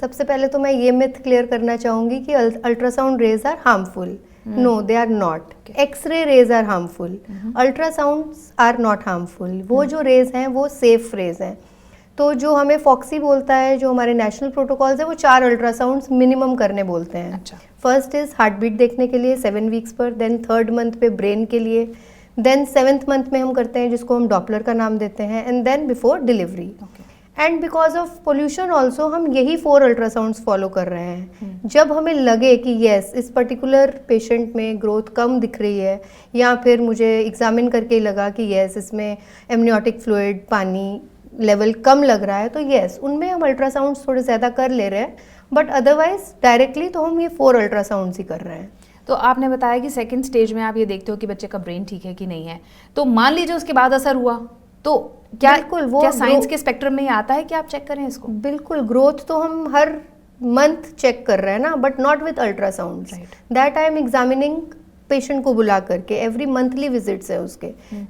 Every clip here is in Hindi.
सबसे पहले तो मैं ये मिथ क्लियर करना चाहूँगी कि ultrasound rays are harmful. No, they are not. X ray rays are harmful. Ultrasounds are not harmful. वो जो रेज हैं वो सेफ रेज हैं. तो जो हमें फॉक्सी बोलता है, जो हमारे नेशनल प्रोटोकॉल्स है, वो 4 अल्ट्रासाउंड्स मिनिमम करने बोलते हैं. अच्छा. फर्स्ट इज हार्ट बीट देखने के लिए 7 वीक्स पर, देन 3rd मंथ पे ब्रेन के लिए, देन 7th मंथ में हम करते हैं जिसको हम डॉपलर का नाम देते हैं, and then before delivery. And because of pollution also हम यही 4 अल्ट्रासाउंड्स फॉलो कर रहे हैं. जब हमें लगे कि येस इस पर्टिकुलर पेशेंट में ग्रोथ कम दिख रही है, या फिर मुझे एग्जामिन करके लगा कि येस इसमें एमनियोटिक फ्लूइड पानी लेवल कम लग रहा है, तो येस उनमें हम अल्ट्रासाउंड्स थोड़े ज़्यादा कर ले रहे हैं. बट अदरवाइज डायरेक्टली तो हम ये 4 अल्ट्रासाउंड्स ही कर रहे हैं. तो आपने बताया कि सेकंड स्टेज में आप ये देखते हो कि बच्चे का ब्रेन ठीक है कि नहीं है. तो मान लीजिए उसके बाद असर हुआ, तो क्या बिल्कुल वो क्या साइंस के स्पेक्ट्रम में ही आता है कि आप चेक करें इसको? बिल्कुल, ग्रोथ तो हम हर मंथ चेक कर रहे हैं ना, but not with ultrasounds. That I am examining patient को बुला करके, एवरी मंथली विजिट्स है उसके.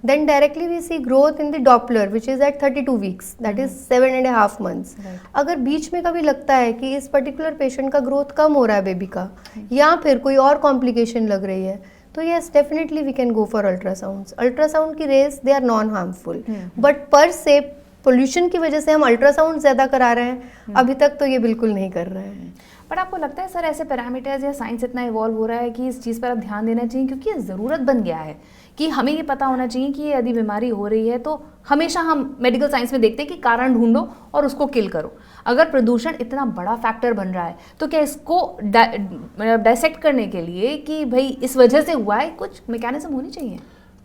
Then directly we see growth in the Doppler which is at 32 weeks, that is 7.5 months. अगर बीच में कभी लगता है कि इस पर्टिकुलर पेशेंट का ग्रोथ कम हो रहा है बेबी का, या फिर कोई और कॉम्प्लिकेशन लग रही है, तो yes definitely we can go for ultrasounds. Ultrasound की rays they are non harmful, but per se pollution की वजह से हम अल्ट्रासाउंड ज़्यादा करा रहे हैं, अभी तक तो ये बिल्कुल नहीं कर रहे हैं. बट आपको लगता है सर ऐसे पैरामीटर्स या साइंस इतना इवॉल्व हो रहा है कि इस चीज़ पर अब ध्यान देना चाहिए, क्योंकि ये ज़रूरत बन गया है कि हमें ये पता होना चाहिए कि यदि बीमारी हो रही है तो हमेशा हम मेडिकल साइंस में देखते हैं कि कारण ढूंढो और उसको किल करो. अगर प्रदूषण इतना बड़ा फैक्टर बन रहा है तो क्या इसको डायसेक्ट करने के लिए कि भाई इस वजह से हुआ है, कुछ मैकेनिज्म होनी चाहिए?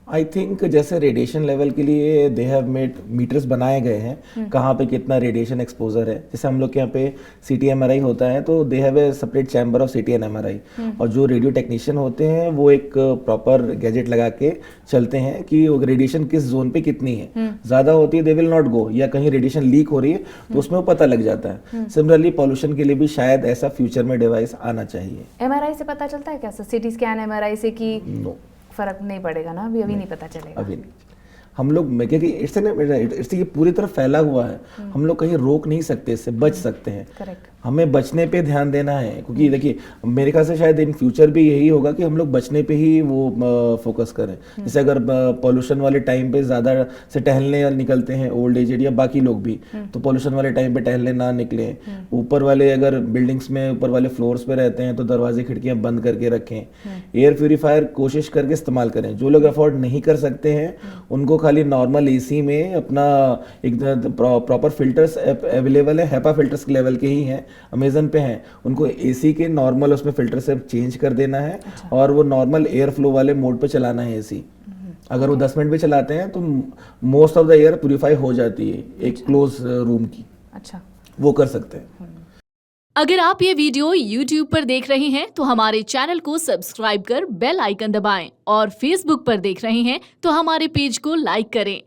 आई थिंक जैसे रेडिएशन लेवल के लिए दे हैव मेड मीटर्स बनाए गए हैं, कहाँ पे कितना रेडिएशन एक्सपोजर है. जैसे हम लोग के यहाँ पे CT MRI होता है तो they have a separate chamber of CT and MRI, और जो रेडियो टेक्नीशियन होते हैं वो एक प्रॉपर गैजेट लगा के चलते हैं कि रेडिएशन किस जोन पे कितनी है. ज़्यादा होती है दे विल नॉट गो, या कहीं रेडिएशन लीक हो रही है तो उसमें वो पता लग जाता है. सिमिलरली पॉल्यूशन के लिए भी शायद ऐसा फ्यूचर में डिवाइस आना चाहिए. MRI से पता चलता है क्या सर, CT स्कैन MRI से कि नो, फर्क नहीं पड़ेगा ना? अभी नहीं पता चलेगा. अभी नहीं. हम लोग क्योंकि इससे ये पूरी तरह फैला हुआ है, हम लोग कहीं रोक नहीं सकते, इससे बच सकते हैं. करेक्ट. हमें बचने पे ध्यान देना है, क्योंकि देखिए मेरे ख्याल से शायद इन फ्यूचर भी यही होगा कि हम लोग बचने पे ही वो फोकस करें. जैसे अगर पॉल्यूशन वाले टाइम पे ज़्यादा से टहलने निकलते हैं ओल्ड एज या बाकी लोग भी, तो पॉल्यूशन वाले टाइम पे टहलने ना निकलें. ऊपर वाले अगर बिल्डिंग्स में ऊपर वाले फ्लोर्स पे रहते हैं तो दरवाजे खिड़कियाँ बंद करके रखें. एयर प्योरीफायर कोशिश करके इस्तेमाल करें. जो लोग अफोर्ड नहीं कर सकते हैं उनको खाली नॉर्मल AC में अपना एक प्रॉपर फिल्टर्स अवेलेबल है, HEPA फिल्टर्स लेवल के ही हैं, अमेजन पे हैं. उनको AC के नॉर्मल उसमें फिल्टर से चेंज कर देना है. अच्छा. और वो नॉर्मल एयर फ्लो वाले मोड पे चलाना है AC. अगर वो 10 मिनट भी चलाते हैं तो most of the air purify हो जाती है एक क्लोज रूम की. अच्छा, वो कर सकते हैं. अगर आप ये वीडियो YouTube पर देख रहे हैं तो हमारे चैनल को सब्सक्राइब कर बेल आइकन दबाएं, और Facebook पर देख रहे हैं तो हमारे पेज को लाइक करें.